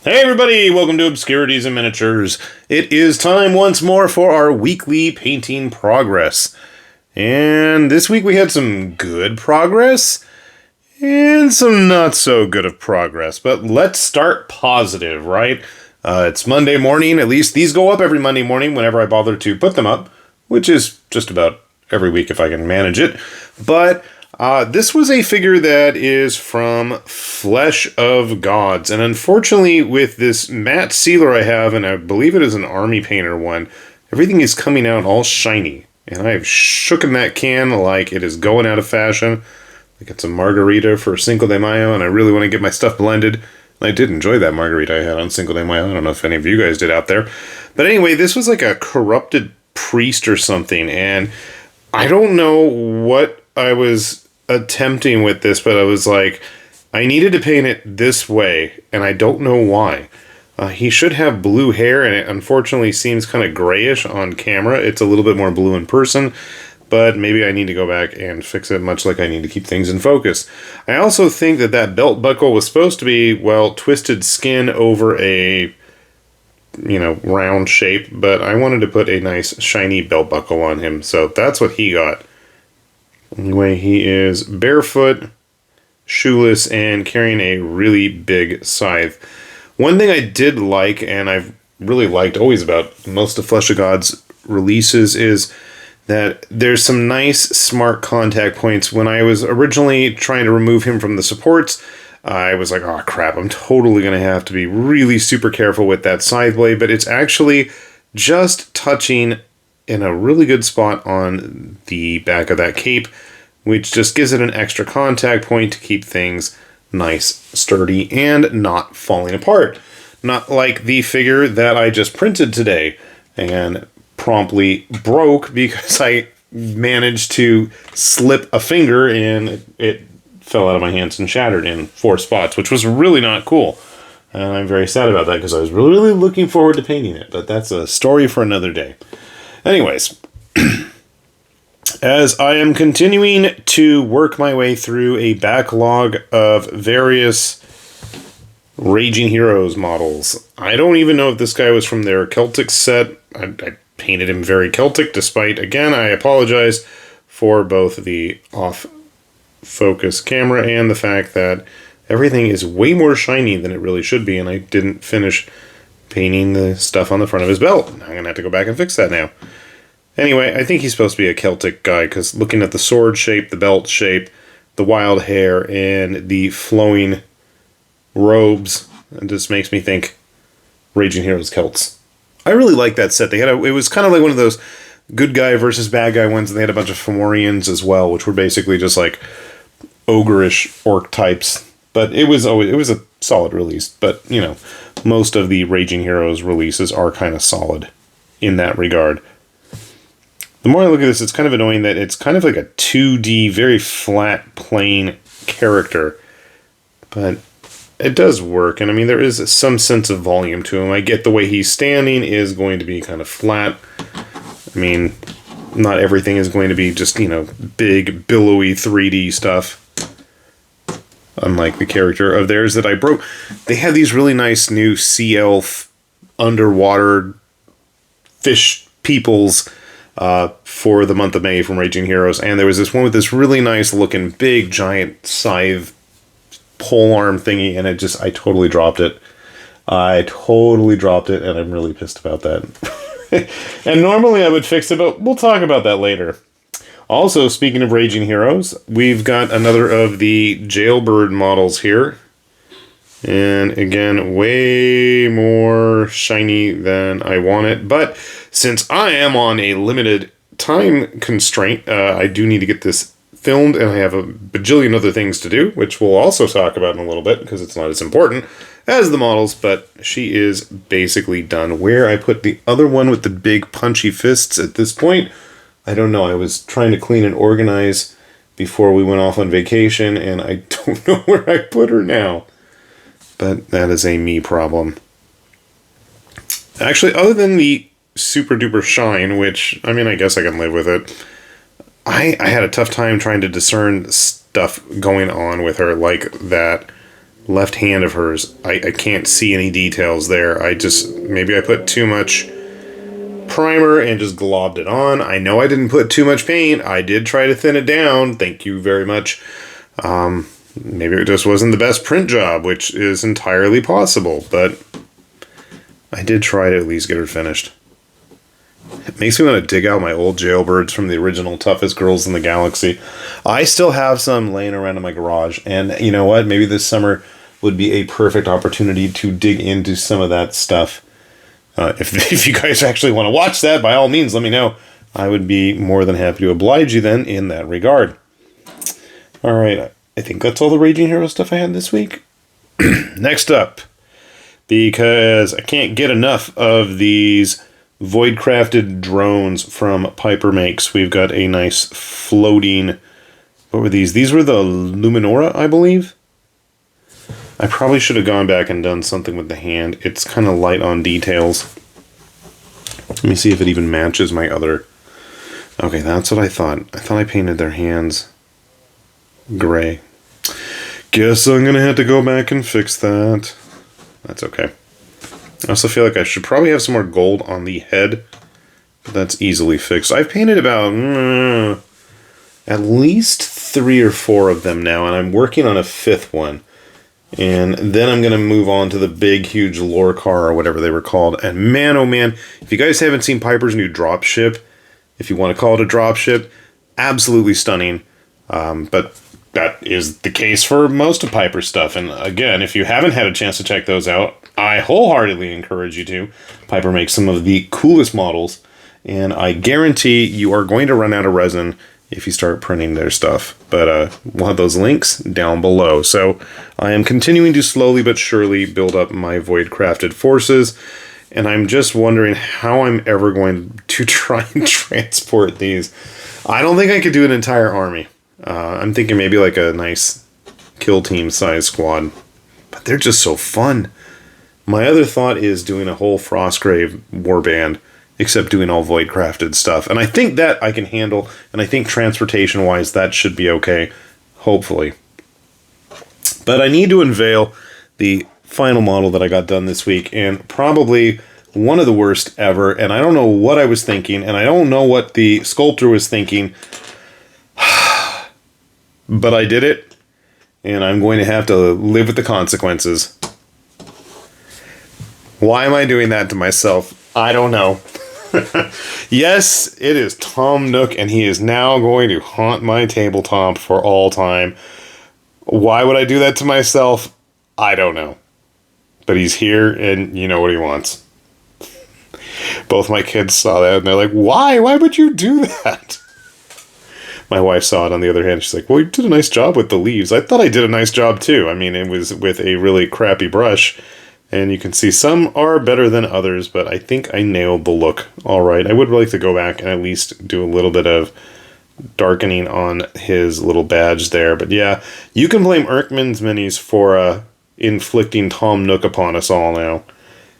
Hey everybody, welcome to Obscurities and Miniatures. It is time once more for our weekly painting progress. And this week we had some good progress and some not so good of progress. But let's start positive, right? It's Monday morning, at least these go up every Monday morning whenever I bother to put them up, which is just about every week if I can manage it. But this was a figure that is from Flesh of Gods, and unfortunately with this matte sealer I have, and I believe it is an army painter one, everything is coming out all shiny, and I have shooken that can like it is going out of fashion, like it's a margarita for Cinco de Mayo, and I really want to get my stuff blended. I did enjoy that margarita I had on Cinco de Mayo. I don't know if any of you guys did out there, but anyway, this was like a corrupted priest or something, and I don't know what I was attempting with this, but I was like, I needed to paint it this way, and I don't know why. He should have blue hair, and it unfortunately seems kind of grayish on camera. It's a little bit more blue in person, but maybe I need to go back and fix it, much like I need to keep things in focus. I also think that that belt buckle was supposed to be, well, twisted skin over a, round shape, but I wanted to put a nice shiny belt buckle on him, so that's what he got. Anyway, he is barefoot, shoeless, and carrying a really big scythe. One thing I did like, and I've really liked always about most of Flesh of God's releases, is that there's some nice, smart contact points. When I was originally trying to remove him from the supports, I was like, oh crap, I'm totally going to have to be really super careful with that scythe blade, but it's actually just touching in a really good spot on the back of that cape, which just gives it an extra contact point to keep things nice, sturdy, and not falling apart. Not like the figure that I just printed today and promptly broke because I managed to slip a finger and it fell out of my hands and shattered in 4 spots, which was really not cool. And I'm very sad about that because I was really looking forward to painting it, but that's a story for another day. Anyways, as I am continuing to work my way through a backlog of various Raging Heroes models, I don't even know if this guy was from their Celtic set. I painted him very Celtic, despite, again, I apologize for both the off-focus camera and the fact that everything is way more shiny than it really should be, and I didn't finish painting the stuff on the front of his belt. I'm going to have to go back and fix that now. Anyway, I think he's supposed to be a Celtic guy, because looking at the sword shape, the belt shape, the wild hair, and the flowing robes, it just makes me think Raging Heroes Celts. I really like that set. It was kind of like one of those good guy versus bad guy ones, and they had a bunch of Fomorians as well, which were basically just like ogreish orc types. But it was a solid release. But, most of the Raging Heroes releases are kind of solid in that regard. The more I look at this, it's kind of annoying that it's kind of like a 2D, very flat, plain character. But it does work, and I mean, there is some sense of volume to him. I get the way he's standing is going to be kind of flat. I mean, not everything is going to be just, big, billowy 3D stuff. Unlike the character of theirs that I broke. They had these really nice new sea elf underwater fish peoples for the month of May from Raging Heroes, and there was this one with this really nice looking big giant scythe pole arm thingy, and I totally dropped it. And I'm really pissed about that. And normally I would fix it, but we'll talk about that later. Also, speaking of Raging Heroes, we've got another of the Jailbird models here. And again, way more shiny than I wanted. But since I am on a limited time constraint, I do need to get this filmed, and I have a bajillion other things to do, which we'll also talk about in a little bit, because it's not as important as the models, but she is basically done. Where I put the other one with the big punchy fists at this point, I don't know. I was trying to clean and organize before we went off on vacation, and I don't know where I put her now. But that is a me problem. Actually, other than the super duper shine, which, I mean, I guess I can live with it, I had a tough time trying to discern stuff going on with her, like that left hand of hers, I can't see any details there. Maybe I put too much primer and just globbed it on. I know I didn't put too much paint. I did try to thin it down. Thank you very much. Maybe it just wasn't the best print job, which is entirely possible, but I did try to at least get her finished. It makes me want to dig out my old Jailbirds from the original Toughest Girls in the Galaxy. I still have some laying around in my garage, and you know what? Maybe this summer would be a perfect opportunity to dig into some of that stuff. If you guys actually want to watch that, by all means, let me know. I would be more than happy to oblige you then in that regard. All right, I think that's all the Raging Hero stuff I had this week. Next up, because I can't get enough of these void-crafted drones from Piper Makes, we've got a nice floating... What were these? These were the Luminora, I believe? I probably should have gone back and done something with the hand. It's kind of light on details. Let me see if it even matches my other... Okay, that's what I thought. I thought I painted their hands gray. Guess I'm going to have to go back and fix that. That's okay. I also feel like I should probably have some more gold on the head, but that's easily fixed. I've painted about at least 3 or 4 of them now, and I'm working on a 5th one. And then I'm going to move on to the big, huge lore car or whatever they were called. And man, oh man, if you guys haven't seen Piper's new dropship, if you want to call it a dropship, absolutely stunning. But that is the case for most of Piper's stuff. And again, if you haven't had a chance to check those out, I wholeheartedly encourage you to. Piper makes some of the coolest models, and I guarantee you are going to run out of resin if you start printing their stuff. But we'll have those links down below. So I am continuing to slowly but surely build up my Void Crafted forces, and I'm just wondering how I'm ever going to try and transport these. I don't think I could do an entire army. I'm thinking maybe like a nice kill team size squad, but they're just so fun. My other thought is doing a whole Frostgrave warband, except doing all Void Crafted stuff. And I think that I can handle, and I think transportation-wise that should be okay, hopefully. But I need to unveil the final model that I got done this week, and probably one of the worst ever, and I don't know what I was thinking, and I don't know what the sculptor was thinking, but I did it, and I'm going to have to live with the consequences. Why am I doing that to myself? I don't know. Yes, it is Tom Nook, and he is now going to haunt my tabletop for all time. Why would I do that to myself? I don't know. But he's here, and you know what he wants. Both my kids saw that, and they're like, why? Why would you do that? My wife saw it, on the other hand. She's like, well, you did a nice job with the leaves. I thought I did a nice job, too. I mean, it was with a really crappy brush. And you can see some are better than others, but I think I nailed the look all right. I would like to go back and at least do a little bit of darkening on his little badge there. But yeah, you can blame Erkman's Minis for inflicting Tom Nook upon us all now.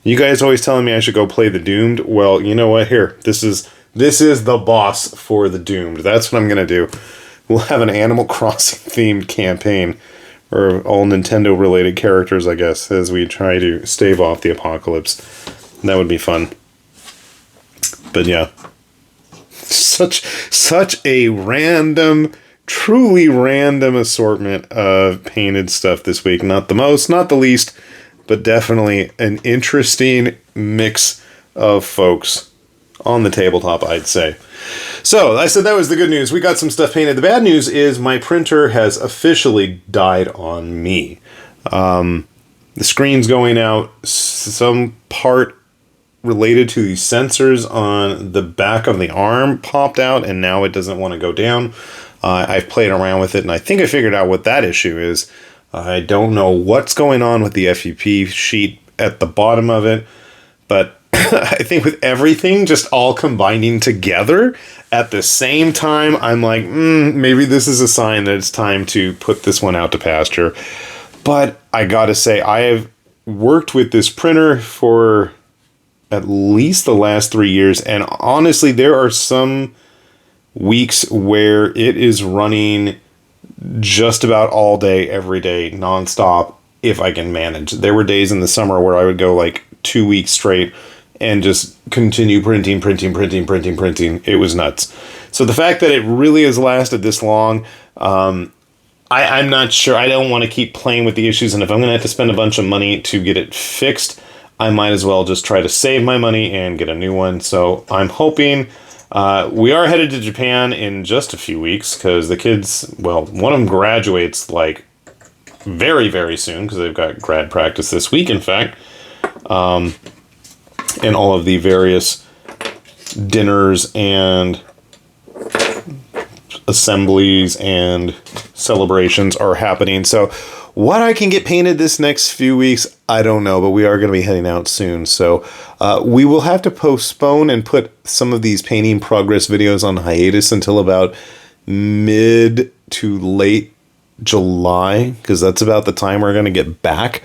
You guys always telling me I should go play the Doomed. Well, you know what? Here, this is the boss for the Doomed. That's what I'm going to do. We'll have an Animal Crossing themed campaign. Or all Nintendo-related characters, I guess, as we try to stave off the apocalypse. That would be fun. But yeah. Such a random, truly random assortment of painted stuff this week. Not the most, not the least, but definitely an interesting mix of folks on the tabletop, I'd say. So, I said that was the good news. We got some stuff painted. The bad news is my printer has officially died on me. The screen's going out. Some part related to the sensors on the back of the arm popped out, and now it doesn't want to go down. I've played around with it, and I think I figured out what that issue is. I don't know what's going on with the FUP sheet at the bottom of it, but I think with everything just all combining together at the same time, I'm like, maybe this is a sign that it's time to put this one out to pasture. But I gotta say, I have worked with this printer for at least the last 3 years, and honestly, there are some weeks where it is running just about all day, every day, nonstop, if I can manage. There were days in the summer where I would go like 2 weeks straight and just continue printing. It was nuts. So the fact that it really has lasted this long, I'm not sure. I don't want to keep playing with the issues, and if I'm going to have to spend a bunch of money to get it fixed, I might as well just try to save my money and get a new one. So I'm hoping we are headed to Japan in just a few weeks because the kids, well, one of them graduates like very, very soon because they've got grad practice this week, in fact. And all of the various dinners and assemblies and celebrations are happening. So what I can get painted this next few weeks, I don't know, but we are going to be heading out soon. So we will have to postpone and put some of these painting progress videos on hiatus until about mid to late July, because that's about the time we're going to get back.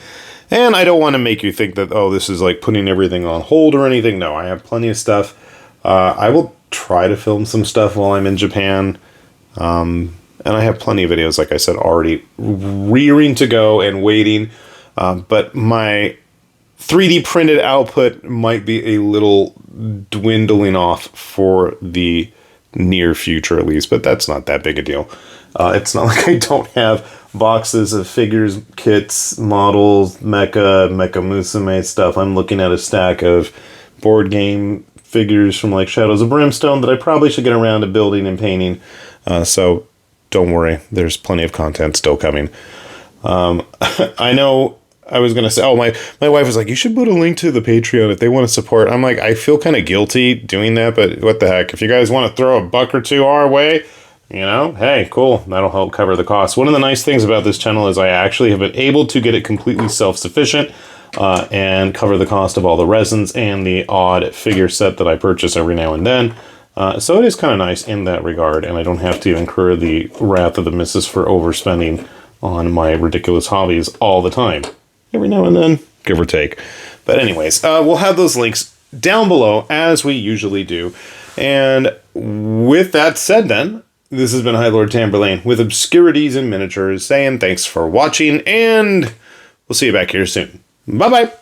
And I don't want to make you think that, oh, this is like putting everything on hold or anything. No, I have plenty of stuff. I will try to film some stuff while I'm in Japan. And I have plenty of videos, like I said, already rearing to go and waiting. But my 3D printed output might be a little dwindling off for the near future, at least. But that's not that big a deal. It's not like I don't have boxes of figures, kits, models, mecha musume stuff. I'm looking at a stack of board game figures from like Shadows of Brimstone that I probably should get around to building and painting. So don't worry, there's plenty of content still coming. I know I was going to say, oh, my wife was like, you should put a link to the Patreon if they want to support. I'm like, I feel kind of guilty doing that, but what the heck? If you guys want to throw a buck or two our way, you know, hey, cool. That'll help cover the cost. One of the nice things about this channel is I actually have been able to get it completely self-sufficient and cover the cost of all the resins and the odd figure set that I purchase every now and then. So it is kind of nice in that regard, and I don't have to incur the wrath of the missus for overspending on my ridiculous hobbies all the time. Every now and then, give or take. But anyways, we'll have those links down below, as we usually do. And with that said then, this has been High Lord Tamberlane with Obscurities and Miniatures saying thanks for watching, and we'll see you back here soon. Bye-bye!